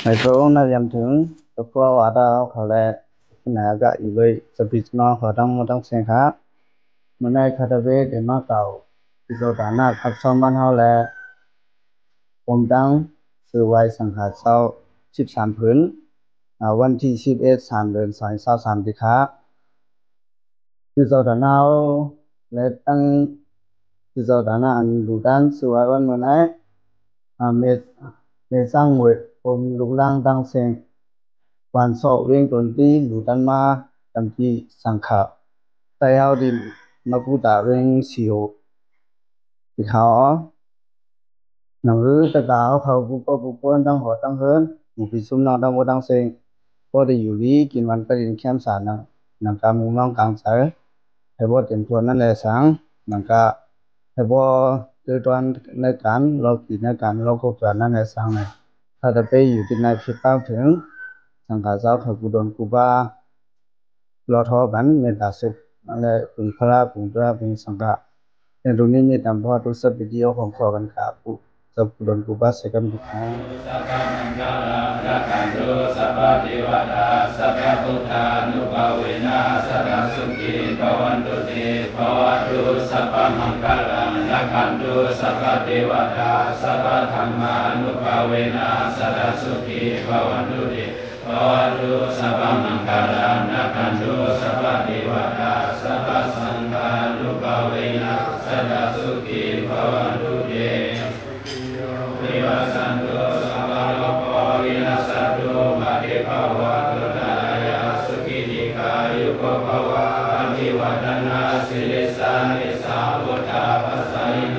Ngày số nó dầmถึง ตัว ว่าดาวเขาแลหนาก็อีเลยสปิสนอเขาต้องเสียงครับมันได้คาตาเวเดมาเก่าที่โซตานาคักซ่อมบ้านเฮาแลผมดังซื้อไว้สังหาเช้า13พื้นวันที่11 3เดือน2023ที่ครับที่โซตานาและตั้งที่โซตานาอันดูด้านซื้อไว้วันมื้อไหนเมสร้างหวยผมลูกล่างตั้งเสียงวันสอบเวียงตนที่ดูด้านมาจำที่สังขาใต้เฮาดิมากูตาเวียงสิโอที่เขาหนังรือตะกาวเขาผู้ปนตั้งหอตั้งเฮินหมู่พิสุมนองตั้งบ่ตั้งเสียงบ่ได้อยู่ดีกินวันไปเรียนแคมป์สารนังกามุงน้องกลางใจให้บ่เต็มตัวนั่นแหละสังนังกะให้บ่เจอตอนในการเรากินในการเราก็แบบนั้นแหละสังนะถ้าจะไปอยู่ที่ในคิดตามถึงสังฆาเจ้าเขากุดลกุบารอทอบันเมตตาสุขนั่นแหละเป็นพระปุงตระเป็นสังฆะในตรงนี้มีตามพอทุกสัพพิเดียวของขอกันครับสัพกุดลกุบาเสกันทุกท่านสัพพมังคาลังรักขันตุสัพพเทวดาสัพพพุทธานุภาเวนะสัพพสุขีภวันตุเตภวตุสัพพมังคาลังรักขันตุสัพพเทวดาสัพพธัมมานุภาเวนะสัพพสุขีภวันตุเตภวตุสัพพมังคาลังรักขันตุสัพพเทวดาสัพพสังฆานุภาเวนะสัพพสุขีภวันตุเตวิวัสสันตุสัพพะโลกวินัสสตุมาเตภวะตุตายาสุขิติกายุโกภวะอภิวัฒนาสิริสานิสาวุฒาปัสสะอิโน